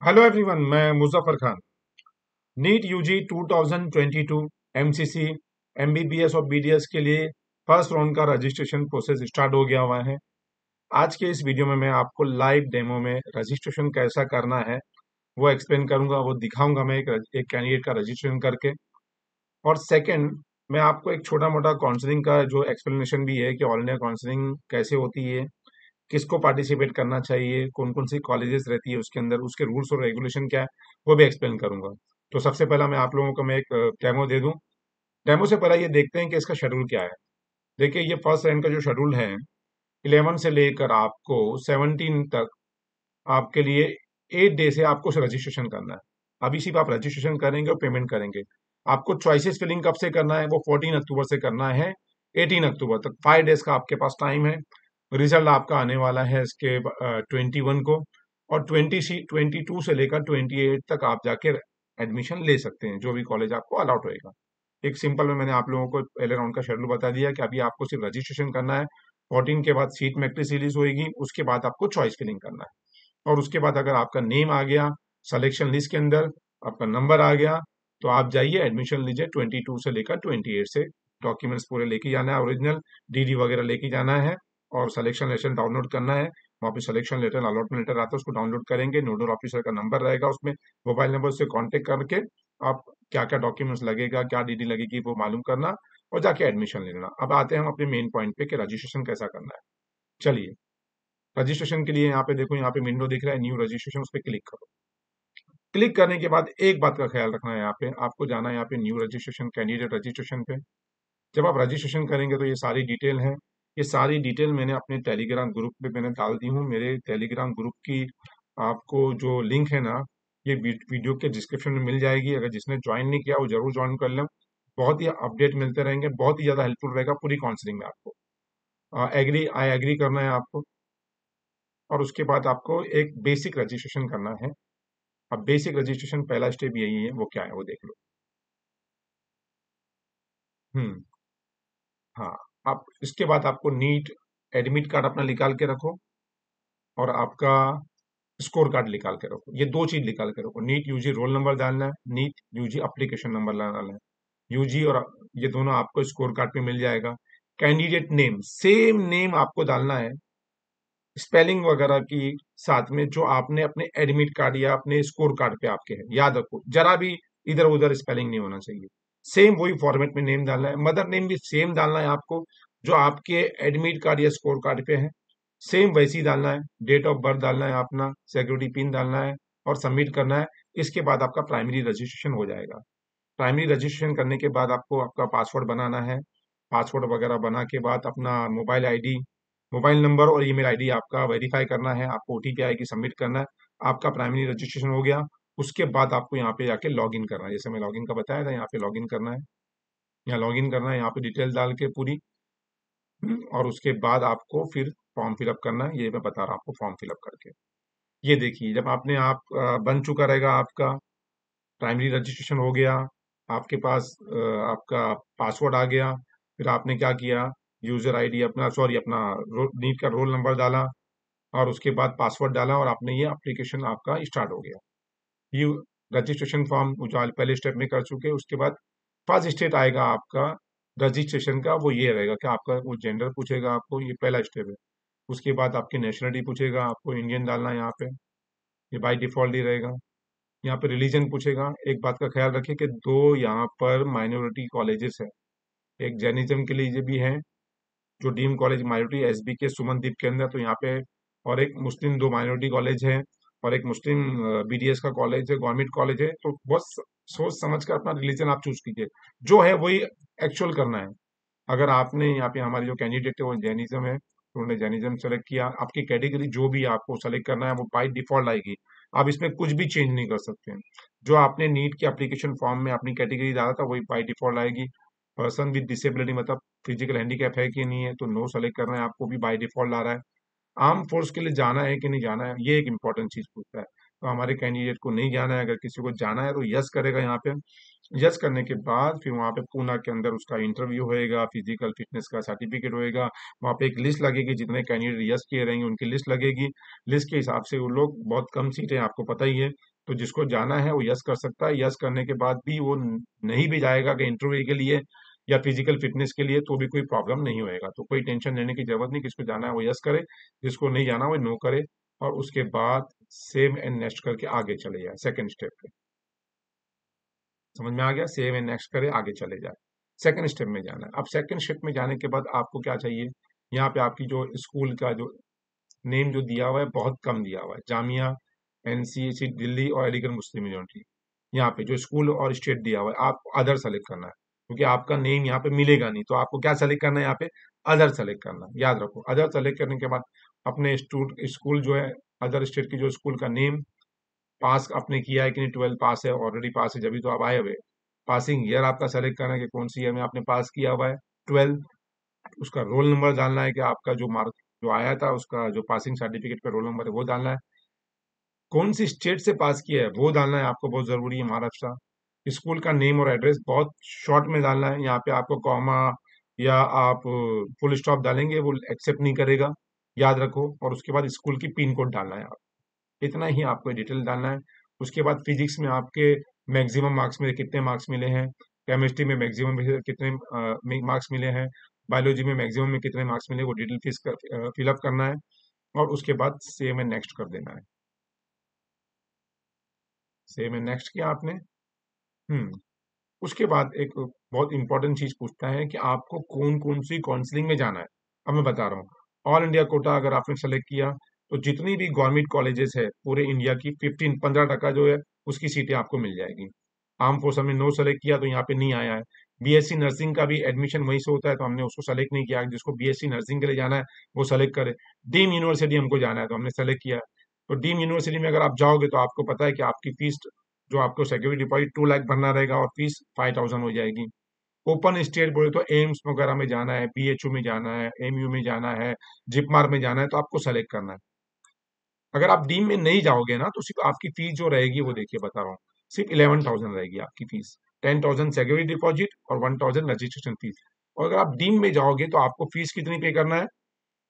Hello everyone, मैं Muzaffar Khan. NEET UG 2022 MCC MBBS और BDS के लिए फर्स्ट राउंड का रजिस्ट्रेशन प्रोसेस स्टार्ट हो गया हुआ है। आज के इस वीडियो में मैं आपको लाइव डेमो में रजिस्ट्रेशन कैसा करना है वो एक्सप्लेन करूंगा, वो दिखाऊंगा मैं एक कैंडिडेट का रजिस्ट्रेशन करके। और सेकंड, मैं आपको एक छोटा मोटा काउंसलिंग का जो एक्सप्लेनेशन भी है कि ऑल इंडिया काउंसलिंग कैसे होती है, किसको पार्टिसिपेट करना चाहिए, कौन कौन सी कॉलेजेस रहती है उसके अंदर, उसके रूल्स और रेगुलेशन क्या है, वो भी एक्सप्लेन करूंगा। तो सबसे पहला मैं आप लोगों को मैं एक डेमो दे दूं। डेमो से पहले ये देखते हैं कि इसका शेड्यूल क्या है। देखिए, ये फर्स्ट रैंक का जो शेड्यूल है, 11 से लेकर आपको 17 तक आपके लिए 8 डे से आपको रजिस्ट्रेशन करना है। अभी सिर्फ आप रजिस्ट्रेशन करेंगे और पेमेंट करेंगे। आपको चॉइसेस फिलिंग कब से करना है, वो 14 अक्टूबर से करना है 18 अक्टूबर तक। 5 डेज का आपके पास टाइम है। रिजल्ट आपका आने वाला है इसके 21 को। और 22 से लेकर 28 तक आप जाके एडमिशन ले सकते हैं, जो भी कॉलेज आपको अलाउट होएगा। एक सिंपल में मैंने आप लोगों को पहले राउंड का शेड्यूल बता दिया कि अभी आपको सिर्फ रजिस्ट्रेशन करना है। 14 के बाद सीट मैट्रिक्स रिलीज होएगी, उसके बाद आपको चॉइस फिलिंग करना है। और उसके बाद अगर आपका नेम आ गया सिलेक्शन लिस्ट के अंदर, आपका नंबर आ गया, तो आप जाइए एडमिशन लीजिए। 22 से लेकर 28 से डॉक्यूमेंट्स पूरे लेके जाना है, ओरिजिनल डीडी वगैरह लेके जाना है। और सिलेक्शन लेटर डाउनलोड करना है। वहाँ पे सिलेक्शन लेटर अलॉटमेंट लेटर आता है, उसको डाउनलोड करेंगे। नोडल ऑफिसर का नंबर रहेगा उसमें, मोबाइल नंबर से कांटेक्ट करके आप क्या क्या डॉक्यूमेंट्स लगेगा, क्या डीडी लगेगी, वो मालूम करना और जाके एडमिशन ले लेना। अब आते हैं हम अपने मेन पॉइंट पे कि रजिस्ट्रेशन कैसा करना है। चलिए, रजिस्ट्रेशन के लिए यहाँ पे देखो, यहाँ पे विंडो दिख रहा है न्यू रजिस्ट्रेशन, उस पर क्लिक करो। क्लिक करने के बाद एक बात का ख्याल रखना है, यहाँ पे आपको जाना है यहाँ पे न्यू रजिस्ट्रेशन कैंडिडेट रजिस्ट्रेशन पे। जब आप रजिस्ट्रेशन करेंगे तो ये सारी डिटेल है। ये सारी डिटेल मैंने अपने टेलीग्राम ग्रुप पे मैंने डाल दी हूँ। मेरे टेलीग्राम ग्रुप की आपको जो लिंक है ना, ये वीडियो के डिस्क्रिप्शन में मिल जाएगी। अगर जिसने ज्वाइन नहीं किया वो जरूर ज्वाइन कर लें। बहुत ही अपडेट मिलते रहेंगे, बहुत ही ज्यादा हेल्पफुल रहेगा पूरी काउंसलिंग में आपको। एग्री आई एग्री करना है आपको। और उसके बाद आपको एक बेसिक रजिस्ट्रेशन करना है। अब बेसिक रजिस्ट्रेशन पहला स्टेप यही है, वो क्या है वो देख लो। हम्म। हाँ। आप इसके बाद आपको नीट एडमिट कार्ड अपना निकाल के रखो, और आपका स्कोर कार्ड निकाल के रखो। ये दो चीज निकाल के रखो। नीट यूजी रोल नंबर डालना है, नीट यूजी एप्लीकेशन नंबर डालना है। यूजी और ये दोनों आपको स्कोर कार्ड पे मिल जाएगा। कैंडिडेट नेम, सेम नेम आपको डालना है, स्पेलिंग वगैरह की साथ में, जो आपने अपने एडमिट कार्ड या अपने स्कोर कार्ड पे आपके है। याद रखो, जरा भी इधर उधर स्पेलिंग नहीं होना चाहिए। सेम वही फॉर्मेट में नेम डालना है। मदर नेम भी सेम डालना है आपको, जो आपके एडमिट कार्ड या स्कोर कार्ड पे है। सेम वैसे ही डालना है। डेट ऑफ बर्थ डालना है अपना, सिक्योरिटी पिन डालना है और सबमिट करना है। इसके बाद आपका प्राइमरी रजिस्ट्रेशन हो जाएगा। प्राइमरी रजिस्ट्रेशन करने के बाद आपको आपका पासवर्ड बनाना है। पासवर्ड वगैरह बना के बाद अपना मोबाइल आईडी, मोबाइल नंबर और ईमेल आईडी आपका वेरीफाई करना है। आपको ओटीपी आएगी, सबमिट करना है। आपका प्राइमरी रजिस्ट्रेशन हो गया। उसके बाद आपको यहाँ पे जाके लॉग इन करना है, जैसे मैं लॉग इन का बताया था, यहाँ पे लॉग इन करना है। यहाँ लॉग इन करना है, यहाँ पे डिटेल डाल के पूरी। और उसके बाद आपको फिर फॉर्म फिलअप करना है। ये मैं बता रहा हूँ आपको फॉर्म फिलअप करके। ये देखिए, जब आपने आप बन चुका रहेगा आपका प्राइमरी रजिस्ट्रेशन हो गया, आपके पास आपका पासवर्ड आ गया। फिर आपने क्या किया, यूजर आईडी अपना, सॉरी अपना नीट का रोल नंबर डाला, और उसके बाद पासवर्ड डाला, और आपने ये एप्लीकेशन आपका स्टार्ट हो गया। ये रजिस्ट्रेशन फॉर्म जो आप पहले स्टेप में कर चुके हैं। उसके बाद फर्स्ट स्टेप आएगा आपका रजिस्ट्रेशन का, वो ये रहेगा कि आपका वो जेंडर पूछेगा आपको, ये पहला स्टेप है। उसके बाद आपकी नेशनलिटी पूछेगा, आपको इंडियन डालना है यहाँ पे, ये बाई डिफॉल्ट ही रहेगा। यहाँ पे रिलीजन पूछेगा। एक बात का ख्याल रखिए कि दो यहाँ पर माइनॉरिटी कॉलेजेस है। एक जैनिज्म के लिए भी है, जो डीम कॉलेज माइनॉरिटी एसबी के सुमन द्वीप के अंदर, तो यहाँ पे। और एक मुस्लिम, दो माइनॉरिटी कॉलेज है। और एक मुस्लिम बीडीएस का कॉलेज है, गवर्नमेंट कॉलेज है। तो बहुत सोच समझ कर अपना रिलीजन आप चूज कीजिए, जो है वही एक्चुअल करना है। अगर आपने यहाँ पे, हमारे जो कैंडिडेट है वो जैनिज्म है, तो उन्होंने जैनिज्म सेलेक्ट किया। आपकी कैटेगरी जो भी आपको सेलेक्ट करना है वो बाई डिफॉल्ट आएगी। आप इसमें कुछ भी चेंज नहीं कर सकते हैं। जो आपने नीट के एप्लीकेशन फॉर्म में अपनी कैटेगरी डाला था वही बाई डिफॉल्ट आएगी। पर्सन विद डिसेबिलिटी, मतलब फिजिकल हैंडीकैप है कि नहीं है, तो नो सेलेक्ट करना है आपको, भी बाई डिफॉल्ट आ रहा है। आर्म फोर्स के लिए जाना है कि नहीं जाना है, ये एक इंपॉर्टेंट चीज पूछता है। तो हमारे कैंडिडेट को नहीं जाना है। अगर किसी को जाना है तो यस करेगा यहाँ पे। यस करने के बाद फिर वहाँ पे पूना के अंदर उसका इंटरव्यू होएगा, फिजिकल फिटनेस का सर्टिफिकेट होएगा। वहाँ पे एक लिस्ट लगेगी, जितने कैंडिडेट यस किए रहेंगे उनकी लिस्ट लगेगी। लिस्ट के हिसाब से वो लोग, बहुत कम सीटें आपको पता ही है, तो जिसको जाना है वो यस कर सकता है। यस करने के बाद भी वो नहीं भी जाएगा कि इंटरव्यू के लिए या फिजिकल फिटनेस के लिए, तो भी कोई प्रॉब्लम नहीं होएगा। तो कोई टेंशन लेने की जरूरत नहीं, किसको जाना है वो यस करे, जिसको नहीं जाना वो नो करे। और उसके बाद सेव एंड नेक्स्ट करके आगे चले जाए सेकंड स्टेप पे। समझ में आ गया? सेव एंड नेक्स्ट करे आगे चले जाए, सेकंड स्टेप में जाना है। अब सेकंड स्टेप में जाने के बाद आपको क्या चाहिए, यहाँ पे आपकी जो स्कूल का जो नेम जो दिया हुआ है बहुत कम दिया हुआ है, जामिया, एनसीएसी दिल्ली और अलीगढ़ मुस्लिम यूनिवर्सिटी। यहाँ पे जो स्कूल और स्टेट दिया हुआ है, आप अदर सेलेक्ट करना है, क्योंकि आपका नेम यहाँ पे मिलेगा नहीं। तो आपको क्या सेलेक्ट करना है, यहाँ पे अदर सेलेक्ट करना है। याद रखो, अदर सेलेक्ट करने के बाद अपने स्कूल जो है, अदर स्टेट की जो स्कूल का नेम, पास आपने किया है कि नहीं, 12 पास है, ऑलरेडी पास है, जब भी तो आप आए हुए। पासिंग ईयर आपका सेलेक्ट करना है कि कौन सी ईयर में आपने पास किया हुआ है 12। उसका रोल नंबर डालना है कि आपका जो मार्क जो आया था उसका जो पासिंग सर्टिफिकेट का रोल नंबर है वो डालना है। कौन सी स्टेट से पास किया है वो डालना है आपको, बहुत जरूरी है, महाराष्ट्र। स्कूल का नेम और एड्रेस बहुत शॉर्ट में डालना है, यहाँ पे आपको कॉमा या आप फुल स्टॉप डालेंगे वो एक्सेप्ट नहीं करेगा, याद रखो। और उसके बाद स्कूल की पिन कोड डालना है, इतना ही आपको डिटेल डालना है। उसके बाद फिजिक्स में आपके मैक्सिमम मार्क्स मिले, कितने मार्क्स मिले हैं, केमिस्ट्री में मैक्सिमम कितने मार्क्स मिले हैं, बायोलॉजी में मैक्सिमम में कितने मार्क्स मिले, वो डिटेल फिलअप करना है। और उसके बाद सेव एंड नेक्स्ट कर देना है। सेव एंड नेक्स्ट किया आपने। हम्म उसके बाद एक बहुत इंपॉर्टेंट चीज पूछता है कि आपको कौन कौन सी काउंसलिंग में जाना है। अब मैं बता रहा हूँ, ऑल इंडिया कोटा अगर आपने सेलेक्ट किया तो जितनी भी गवर्नमेंट कॉलेजेस है पूरे इंडिया की 15 टका जो है उसकी सीटें आपको मिल जाएगी। आर्म फोर्स हमने नो सेलेक्ट किया तो यहाँ पे नहीं आया है। बीएससी नर्सिंग का भी एडमिशन वहीं से होता है तो हमने उसको सेलेक्ट नहीं किया। जिसको बीएससी नर्सिंग के लिए जाना है वो सेलेक्ट करे। डीम यूनिवर्सिटी हमको जाना है तो हमने सेलेक्ट किया। तो डीम यूनिवर्सिटी में अगर आप जाओगे तो आपको पता है कि आपकी फीस जो आपको सिक्योरिटी डिपॉजिट 2 लाख भरना रहेगा और फीस 5,000 हो जाएगी। ओपन स्टेट बोले तो एम्स वगैरह में जाना है, बीएचयू में जाना है, एमयू में जाना है, जिपमार में जाना है, तो आपको सेलेक्ट करना है। अगर आप डीम में नहीं जाओगे ना तो सिर्फ आपकी फीस जो रहेगी वो देखिए बता रहा हूँ, सिर्फ 11,000 रहेगी आपकी फीस। 10,000 सिक्योरिटी डिपॉजिट और 1,000 रजिस्ट्रेशन फीस। और अगर आप डीम में जाओगे तो आपको फीस कितनी पे करना है,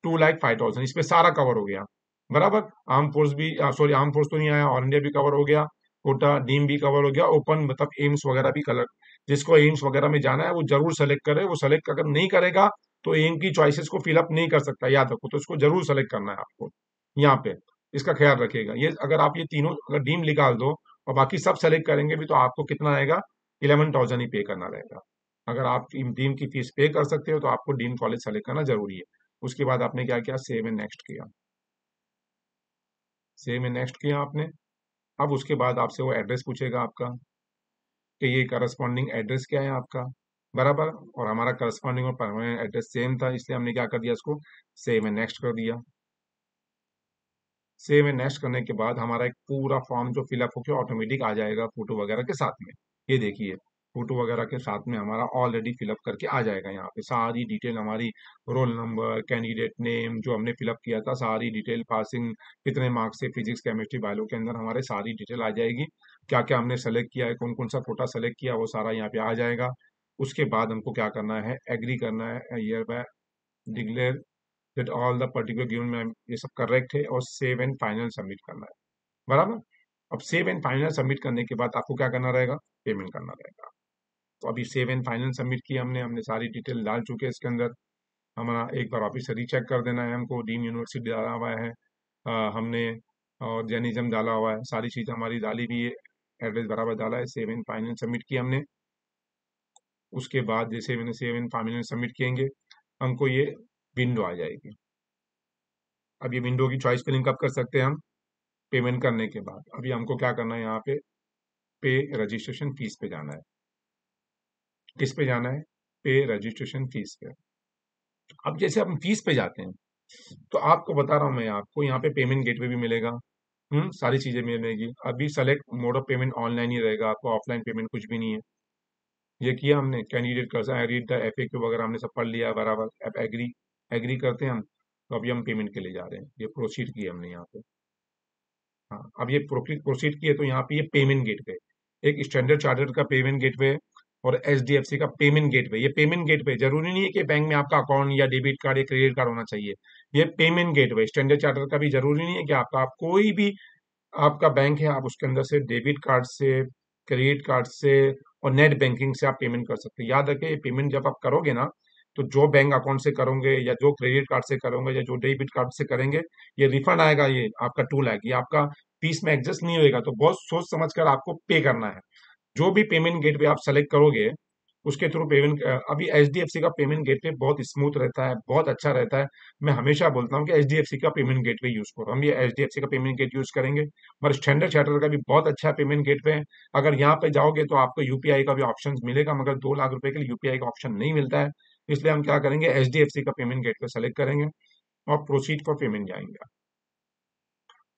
2,05,000। इसमें सारा कवर हो गया बराबर। आर्म फोर्स भी, सॉरी आर्म फोर्स तो नहीं आया, ऑल इंडिया भी कवर हो गया, कोटा डीम भी कवर हो गया, ओपन मतलब एम्स वगैरह भी कलर। जिसको एम्स वगैरह में जाना है वो जरूर सेलेक्ट करे। वो सेलेक्ट अगर नहीं करेगा तो एम की चॉइसेस को फिलअप नहीं कर सकता, याद रखो। तो इसको जरूर सेलेक्ट करना है आपको यहाँ पे, इसका ख्याल रखिएगा। ये अगर आप ये तीनों अगर डीम निकाल दो और बाकी सब सेलेक्ट करेंगे भी तो आपको कितना आएगा, 11,000 ही पे करना रहेगा। अगर आप डीम की फीस पे कर सकते हो तो आपको डीम कॉलेज सेलेक्ट करना जरूरी है। उसके बाद आपने क्या किया, सेव एंड नेक्स्ट किया। सेव एंड नेक्स्ट किया आपने। अब उसके बाद आपसे वो एड्रेस पूछेगा आपका कि ये करस्पॉन्डिंग एड्रेस क्या है आपका, बराबर। और हमारा करस्पॉन्डिंग और परमानेंट एड्रेस सेम था, इसलिए हमने क्या कर दिया, इसको सेव एंड नेक्स्ट कर दिया। सेव एंड नेक्स्ट करने के बाद हमारा एक पूरा फॉर्म जो फिलअप होकर ऑटोमेटिक आ जाएगा फोटो वगैरह के साथ में। ये देखिए, फोटो वगैरह के साथ में हमारा ऑलरेडी फिलअप करके आ जाएगा। यहाँ पे सारी डिटेल हमारी, रोल नंबर, कैंडिडेट नेम जो हमने फिलअप किया था, सारी डिटेल, पासिंग कितने मार्क्स से, फिजिक्स केमिस्ट्री बायो के अंदर हमारे सारी डिटेल आ जाएगी। क्या क्या हमने सेलेक्ट किया है, कौन कौन सा कोटा सेलेक्ट किया, वो सारा यहाँ पे आ जाएगा। उसके बाद हमको क्या करना है, एग्री करना है, hereby declare that all the particular given में ये सब करेक्ट है, और सेव एंड फाइनल सबमिट करना है, बराबर। अब सेव एंड फाइनल सबमिट करने के बाद आपको क्या करना रहेगा, पेमेंट करना रहेगा। तो अभी सेव एंड फाइनल सबमिट किया हमने, हमने सारी डिटेल डाल चुके हैं इसके अंदर। हमारा एक बार वापिस से रीचेक कर देना है हमको। डीम यूनिवर्सिटी डाला हुआ है, हमने, और जैनिज्म डाला हुआ है, सारी चीज़ हमारी डाली भी है, एड्रेस बराबर डाला है। सेव एंड फाइनल सबमिट किया हमने। उसके बाद जैसे मैंने सेव एंड फाइनल सबमिट किएंगे हमको ये विंडो आ जाएगी। अब ये विंडो की चॉइस फिलिंग कब कर सकते हैं हम, पेमेंट करने के बाद। अभी हमको क्या करना है, यहाँ पे रजिस्ट्रेशन फीस पे जाना है। किस पे जाना है, पे रजिस्ट्रेशन फीस पे। अब जैसे हम फीस पे जाते हैं तो आपको बता रहा हूँ मैं, आपको यहाँ पे पेमेंट गेटवे भी मिलेगा। सारी चीजें मिलेगी। अभी select mode of payment online ही रहेगा, आपको ऑफलाइन पेमेंट कुछ भी नहीं है। ये किया हमने, कैंडिडेट कर रीड द FAQ वगैरह हमने सब पढ़ लिया है बराबर। अब एग्री, एग्री करते हैं हम। तो अभी हम पेमेंट के लिए जा रहे हैं, ये प्रोसीड किया हमने यहाँ पे। हाँ, अब ये प्रोसीड किए तो यहाँ पे ये पेमेंट गेटवे, एक स्टैंडर्ड चार्टर्ड का पेमेंट गेटवे और HDFC का पेमेंट गेटवे। ये पेमेंट गेटवे जरूरी नहीं है कि बैंक में आपका अकाउंट या डेबिट कार्ड या क्रेडिट कार्ड होना चाहिए। ये पेमेंट गेटवे स्टैंडर्ड चार्टर्ड का भी जरूरी नहीं है कि आपका, आप कोई भी आपका बैंक है, आप उसके अंदर से डेबिट कार्ड से, क्रेडिट कार्ड से और नेट बैंकिंग से आप पेमेंट कर सकते हैं। याद रखें, ये पेमेंट जब आप करोगे ना, तो जो बैंक अकाउंट से करोगे या जो क्रेडिट कार्ड से करोगे या जो डेबिट कार्ड से करेंगे, ये रिफंड आएगा, ये आपका टूल है, ये आपका फीस में एडजस्ट नहीं होएगा। तो बहुत सोच समझ कर आपको पे करना है। जो भी पेमेंट गेटवे आप सेलेक्ट करोगे, उसके थ्रू पेमेंट, अभी एचडीएफसी का पेमेंट गेटवे बहुत स्मूथ रहता है, बहुत अच्छा रहता है। मैं हमेशा बोलता हूँ कि एचडीएफसी का पेमेंट गेटवे यूज करो। हम ये एचडीएफसी का पेमेंट गेट यूज करेंगे। और स्टैंडर्ड चार्टर्ड का भी बहुत अच्छा पेमेंट गेटवे है। अगर यहाँ पे जाओगे तो आपको यूपीआई का भी ऑप्शन मिलेगा, मगर 2 लाख रुपए के लिए यूपीआई का ऑप्शन नहीं मिलता है। इसलिए हम क्या करेंगे, एचडीएफसी का पेमेंट गेटवे सेलेक्ट करेंगे और प्रोसीड फॉर पेमेंट जाएंगे।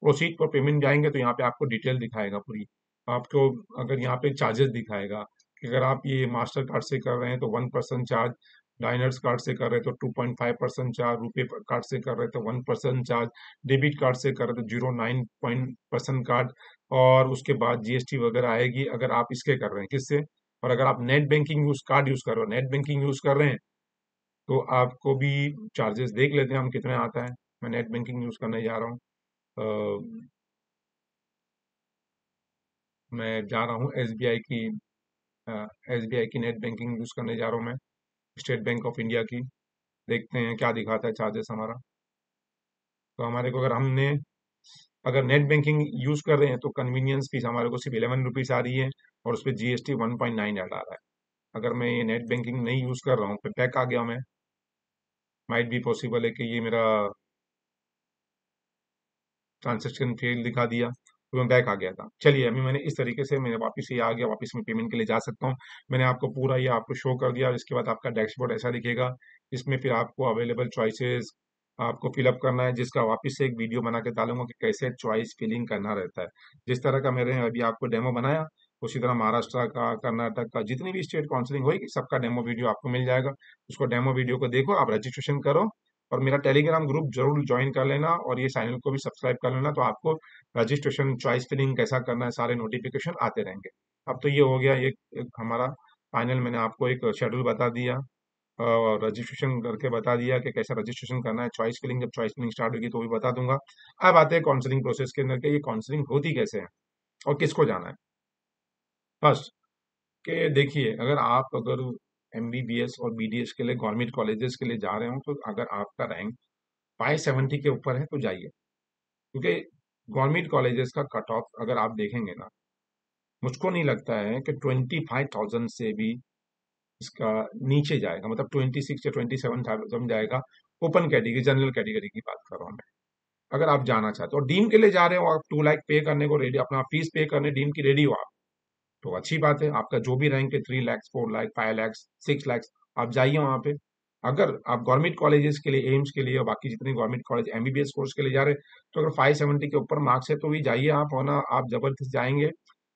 प्रोसीड फॉर पेमेंट जाएंगे तो यहाँ पे आपको डिटेल दिखाएगा पूरी। आपको अगर यहाँ पे चार्जेस दिखाएगा कि अगर आप ये मास्टर कार्ड से कर रहे हैं तो 1% चार्ज, डाइनर्स कार्ड से कर रहे हैं तो 2.5% चार्ज, रुपे कार्ड से कर रहे हैं तो 1% चार्ज, डेबिट कार्ड से कर रहे हैं तो 0.9% कार्ड, और उसके बाद जीएसटी वगैरह आएगी अगर आप इसके कर रहे हैं किससे। और अगर आप net banking use card use कर रहे हो, नेट बैंकिंग यूज कर रहे हैं, तो आपको भी चार्जेस देख लेते हैं हम कितने आता है। मैं नेट बैंकिंग यूज करने जा रहा हूँ। मैं जा रहा हूँ एसबीआई की नेट बैंकिंग यूज करने जा रहा हूँ मैं, स्टेट बैंक ऑफ इंडिया की। देखते हैं क्या दिखाता है चार्जेस हमारा। तो हमारे को, अगर नेट बैंकिंग यूज कर रहे हैं तो कन्वीनियंस फीस हमारे को सिर्फ 11 रुपीज आ रही है, और उस पर जीएसटी 1.9 ऐड आ रहा है। अगर मैं ये नेट बैंकिंग नहीं यूज कर रहा हूँ, फिर बैक आ गया मैं, माइट भी पॉसिबल है कि ये मेरा ट्रांजेक्शन फेल दिखा दिया, तो मैं बैक आ गया था। चलिए, अभी मैंने इस तरीके से मैंने वापस ये आ गया, वापस मैं पेमेंट के लिए जा सकता हूँ। मैंने आपको पूरा ये आपको शो कर दिया, और इसके बाद आपका डैशबोर्ड ऐसा दिखेगा। इसमें फिर आपको अवेलेबल चॉइसेस आपको फिलअप करना है, जिसका वापस से एक वीडियो बना के डालूंगा कि कैसे चॉइस फिलिंग करना रहता है। जिस तरह का मैंने अभी आपको डेमो बनाया, उसी तरह महाराष्ट्र का, कर्नाटक का, जितनी भी स्टेट काउंसलिंग होगी, सबका डेमो वीडियो आपको मिल जाएगा। उसको डेमो वीडियो को देखो, आप रजिस्ट्रेशन करो, और मेरा टेलीग्राम ग्रुप जरूर ज्वाइन कर लेना, और ये चैनल को भी सब्सक्राइब कर लेना। तो आपको रजिस्ट्रेशन, चॉइस फिलिंग कैसा करना है, सारे नोटिफिकेशन आते रहेंगे। अब तो ये हो गया एक हमारा फाइनल, मैंने आपको एक शेड्यूल बता दिया और रजिस्ट्रेशन करके बता दिया कि कैसे रजिस्ट्रेशन करना है। चॉइस फिलिंग, जब चॉइस फिलिंग स्टार्ट होगी तो भी बता दूंगा। अब आते हैं काउंसलिंग प्रोसेस के अंदर कि ये काउंसलिंग होती कैसे है और किसको जाना है। फर्स्ट, कि देखिए, अगर एमबीबीएस और बीडीएस के लिए गवर्नमेंट कॉलेजेस के लिए जा रहे हो, तो अगर आपका रैंक 570 के ऊपर है तो जाइए। क्योंकि गवर्नमेंट कॉलेजेस का कट ऑफ अगर आप देखेंगे ना, मुझको नहीं लगता है कि 25,000 से भी इसका नीचे जाएगा, मतलब 26 या 27,000 जाएगा। ओपन कैटेगरी, जनरल कैटेगरी की बात कर रहा हूँ मैं। अगर आप जाना चाहते हो और डीम के लिए जा रहे हो, आप 2 लाख पे करने को रेडी, अपना फीस पे करने डीम की रेडी हो आप, तो अच्छी बात है। आपका जो भी रैंक है, 3 लाख, 4 लाख, 5 लाख, 6 लाख, आप जाइए वहां पे। अगर आप गवर्नमेंट कॉलेजेस के लिए, एम्स के लिए और बाकी जितने गवर्नमेंट कॉलेज एमबीबीएस कोर्स के लिए जा रहे हैं, तो अगर 570 के ऊपर मार्क्स है तो भी जाइए आप, वरना आप जबरदस्त जाएंगे।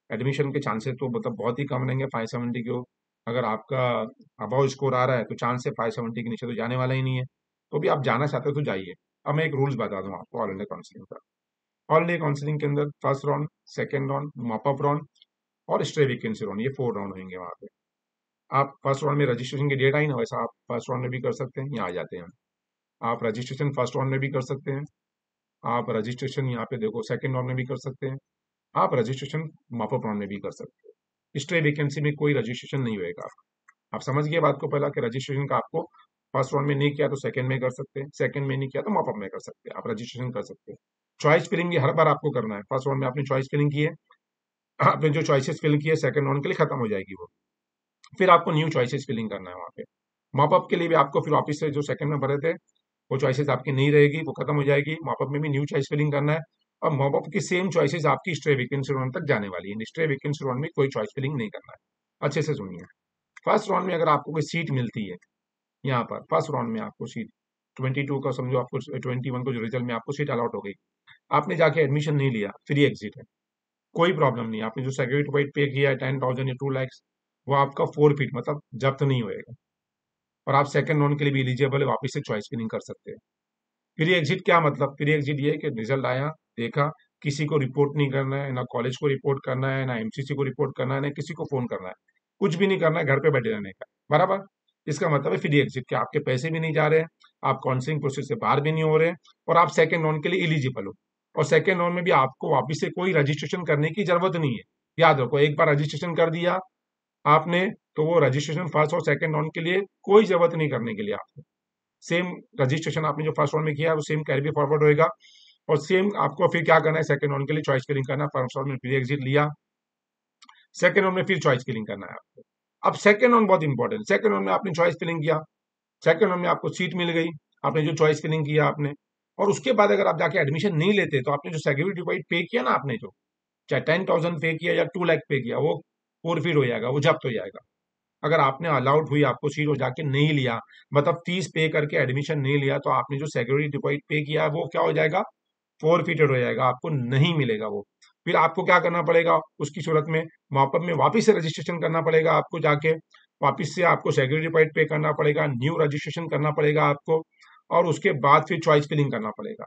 एडमिशन के चांसेस तो मतलब बहुत ही कम रहेंगे 570 के। अगर आपका अबाव स्कोर आ रहा है तो चांस है 570 के नीचे तो जाने वाला ही नहीं है। तो भी आप जाना चाहते हो तो जाइए। अब मैं एक रूल्स बता दूं आपको ऑल इंडिया काउंसलिंग का। ऑल इंडिया काउंसलिंग के अंदर first round, second round, mop up round और स्टे वैकेंसी राउंड, ये 4 राउंड होंगे वहां पे। आप फर्स्ट राउंड में रजिस्ट्रेशन की डेट आई ना, वैसा आप फर्स्ट राउंड में भी कर सकते हैं, यहाँ आ जाते हैं। आप रजिस्ट्रेशन फर्स्ट राउंड में भी कर सकते हैं। आप रजिस्ट्रेशन यहाँ पे देखो सेकंड राउंड में भी कर सकते हैं। आप रजिस्ट्रेशन मॉपअप राउंड में भी कर सकते हैं। स्टे वैकेंसी में कोई रजिस्ट्रेशन नहीं होएगा। आप समझ गए बात को, पहला कि रजिस्ट्रेशन का आपको फर्स्ट राउंड में नहीं किया तो सेकंड में कर सकते हैं, सेकंड में नहीं किया तो मॉपअप में कर सकते हैं, आप रजिस्ट्रेशन कर सकते हैं। चॉइस फिलिंग हर बार आपको करना है। फर्स्ट राउंड में आपने चॉइस फिलिंग की है, आपने जो चॉइसेस फिल की है सेकंड राउंड के लिए खत्म हो जाएगी वो, फिर आपको न्यू चॉइसेस फिलिंग करना है वहां पे। मॉपअप के लिए भी आपको फिर वापस से जो सेकंड में भरे थे वो चॉइसेस आपकी नहीं रहेगी, वो खत्म हो जाएगी। मॉपअप में भी न्यू चॉइस फिलिंग करना है, और मॉपअप की सेम चॉइसेस आपकी स्ट्रे वैकेंसी राउंड तक जाने वाली है। स्ट्रे वैकेंसी राउंड में कोई चॉइस फिलिंग नहीं करना है। अच्छे से सुनिए, फर्स्ट राउंड में अगर आपको कोई सीट मिलती है, यहाँ पर फर्स्ट राउंड में आपको सीट 22 का समझो, आपको 21 को जो रिजल्ट में आपको सीट अलॉट हो गई, आपने जाके एडमिशन नहीं लिया, फ्री एग्जिट है, कोई प्रॉब्लम नहीं। आपने जो सेक्रेटरी पे किया है 10,000 या 2 लाख, वो आपका 4 फीट मतलब जब्त नहीं होएगा, और आप सेकंड राउंड के लिए भी एलिजिबल है, वापस से चॉइस फिलिंग कर सकते हैं। फ्री एग्जिट क्या मतलब, फ्री एग्जिट ये है कि रिजल्ट आया, देखा, किसी को रिपोर्ट नहीं करना है, ना कॉलेज को रिपोर्ट करना है, ना एमसीसी को रिपोर्ट करना है, ना किसी को फोन करना है, कुछ भी नहीं करना है, घर पे बैठे रहने का, बराबर। इसका मतलब है फ्री एग्जिट के आपके पैसे भी नहीं जा रहे हैं, आप काउंसलिंग प्रोसेस से बाहर भी नहीं हो रहे हैं, और आप सेकंड राउंड के लिए एलिजिबल हो। और सेकेंड राउंड में भी आपको वापस से कोई रजिस्ट्रेशन करने की जरूरत नहीं है। याद रखो, एक बार रजिस्ट्रेशन कर दिया आपने तो वो रजिस्ट्रेशन फर्स्ट और सेकंड राउंड के लिए कोई जरूरत नहीं करने के लिए आपको। सेम रजिस्ट्रेशन आपने जो फर्स्ट राउंड में किया है वो सेम कैरी भी फॉरवर्ड होएगा। और सेम आपको फिर क्या करना है, सेकंड राउंड के लिए चॉइस फिलिंग करना है। फर्स्ट राउंड में प्री एग्जिट लिया, सेकंड राउंड में फिर चॉइस फिलिंग करना है आपको। अब सेकंड राउंड बहुत इंपॉर्टेंट, सेकंड राउंड में आपने चॉइस फिलिंग किया, सेकंड राउंड में आपको सीट मिल गई, आपने जो चॉइस फिलिंग किया आपने, और उसके बाद अगर आप जाके एडमिशन नहीं लेते तो आपने जो सिक्योरिटी डिपॉजिट पे किया ना, आपने जो चाहे 10,000 पे किया या 2 लाख पे किया, वो फोरफिट हो जाएगा, वो जब्त हो जाएगा। अगर आपने अलाउड हुई आपको सीट हो जाके नहीं लिया, मतलब फीस पे करके एडमिशन नहीं लिया, तो आपने जो सिक्योरिटी डिपॉजिट पे किया वो क्या हो जाएगा, फोरफिटेड हो जाएगा, आपको नहीं मिलेगा वो। फिर आपको क्या करना पड़ेगा उसकी सूरत में, मॉपअप में वापस से रजिस्ट्रेशन करना पड़ेगा आपको जाके, वापस से आपको सिक्योरिटी डिपॉजिट पे करना पड़ेगा, न्यू रजिस्ट्रेशन करना पड़ेगा आपको, और उसके बाद फिर चॉइस फिलिंग करना पड़ेगा।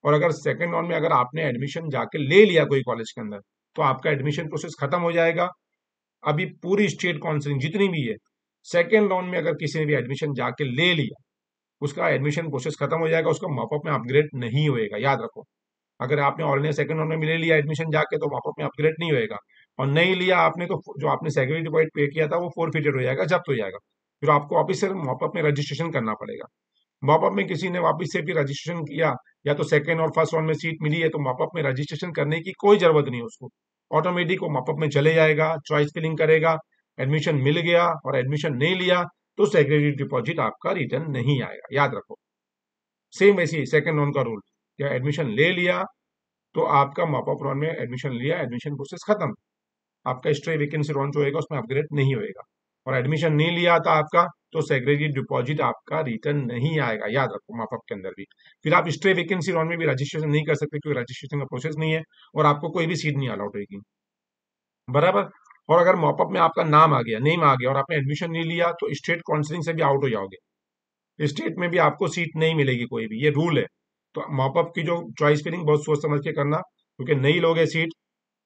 और अगर सेकेंड राउंड में अगर आपने एडमिशन जाके ले लिया कोई कॉलेज के अंदर, तो आपका एडमिशन प्रोसेस खत्म हो जाएगा। अभी पूरी स्टेट काउंसलिंग जितनी भी है, सेकेंड राउंड में अगर किसी ने भी एडमिशन जाके ले लिया, उसका एडमिशन प्रोसेस खत्म हो जाएगा, उसका मॉपअप में अपग्रेड नहीं होएगा, याद रखो। अगर आपने ऑलरेडी सेकंड राउंड में ले लिया एडमिशन जाके, तो मॉपअप में अपग्रेड नहीं होएगा। और नहीं लिया आपने तो जो आपने सिक्योरिटी डिपॉजिट पे किया था वो फोरफिटेड हो जाएगा, जब्त हो जाएगा। फिर आपको वापस से मॉपअप में रजिस्ट्रेशन करना पड़ेगा। मॉपअप में किसी ने वापस से भी रजिस्ट्रेशन किया, या तो सेकंड और फर्स्ट राउंड में सीट मिली है, तो मॉपअप में रजिस्ट्रेशन करने की कोई जरूरत नहीं है उसको। ऑटोमेटिक वो मॉपअप में चले जाएगा, चॉइस फिलिंग करेगा, एडमिशन मिल गया और एडमिशन नहीं लिया तो सिक्योरिटी डिपॉजिट आपका रिटर्न नहीं आएगा, याद रखो। सेम वैसे ही सेकंड राउंड का रूल, या एडमिशन ले लिया तो आपका मॉपअप राउंड में एडमिशन लिया, एडमिशन प्रोसेस खत्म, आपका स्ट्रे वैकेंसी राउंड जो होगा उसमें अपग्रेड नहीं होएगा। और एडमिशन नहीं लिया था आपका, तो सेग्रेगेट डिपॉजिट आपका रिटर्न नहीं आएगा, याद रखो, मापअप के अंदर भी। फिर आप स्ट्रे वैकेंसी राउंड में भी रजिस्ट्रेशन नहीं कर सकते, क्योंकि रजिस्ट्रेशन का प्रोसेस नहीं है और आपको कोई भी सीट नहीं अलाउड होगी, बराबर। और अगर मॉपअप में आपका नाम आ गया, नेम आ गया, और आपने एडमिशन नहीं लिया, तो स्टेट काउंसलिंग से भी आउट हो जाओगे, स्टेट में भी आपको सीट नहीं मिलेगी कोई भी, ये रूल है। तो मॉपअप की जो चॉइस फिलिंग बहुत सोच समझ के करना, क्योंकि नहीं लोगे सीट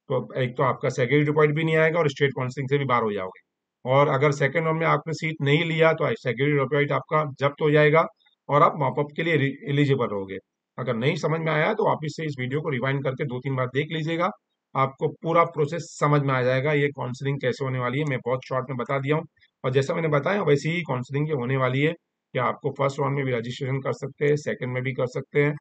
तो एक तो आपका सेकेंडरी डिपॉजिट भी नहीं आएगा और स्टेट काउंसलिंग से भी बाहर हो जाओगे। और अगर सेकेंड राउंड में आपने सीट नहीं लिया तो सेकेंडरी डिपॉजिट आपका जब्त हो जाएगा और आप मॉपअप के लिए एलिजिबल रहोगे। अगर नहीं समझ में आया तो वापिस से इस वीडियो को रिवाइंड करके 2-3 बार देख लीजिएगा, आपको पूरा प्रोसेस समझ में आ जाएगा, ये काउंसलिंग कैसे होने वाली है। मैं बहुत शॉर्ट में बता दिया हूँ, और जैसा मैंने बताया वैसे ही काउंसलिंग ये होने वाली है, कि आपको फर्स्ट राउंड में भी रजिस्ट्रेशन कर सकते हैं, सेकंड में भी कर सकते हैं।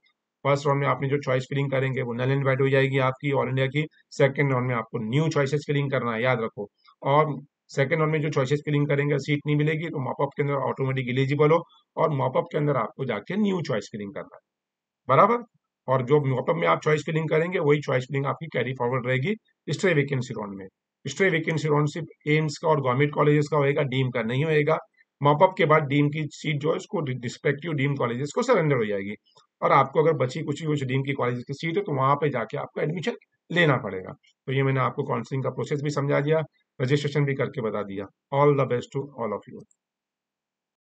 फर्स्ट राउंड में आपने जो चॉइस फिलिंग करेंगे वो नल एंड वाइड हो जाएगी आपकी ऑल इंडिया की। सेकंड राउंड में आपको न्यू चॉइसेस फिलिंग करना है, याद रखो। और सेकंड राउंड में जो चॉइसेस फिलिंग करेंगे सीट नहीं मिलेगी, तो मॉपअप के अंदर ऑटोमेटिक एलिजिबल हो, और मॉपअप के अंदर आपको जाके न्यू चॉइस फिलिंग करना है, बराबर। और जो मॉपअप में आप चॉइस फिलिंग करेंगे वही चॉइस फिलिंग आपकी कैरी फॉरवर्ड रहेगी स्ट्रे वैकेंसी राउंड में। स्ट्रे वैकेंसी राउंड सिर्फ एम्स का और गवर्नमेंट कॉलेजेस का होएगा, डीम का नहीं होएगा। मॉपअप के बाद डीम की सीट जो है उसको रिस्पेक्टिव डीम कॉलेजेस को सरेंडर हो जाएगी, और आपको अगर बची कुछ डीम की कॉलेजेस की सीट है तो वहां पे जाके आपको एडमिशन लेना पड़ेगा। तो ये मैंने आपको काउंसलिंग का प्रोसेस भी समझा दिया, रजिस्ट्रेशन भी करके बता दिया। All the best to all of you.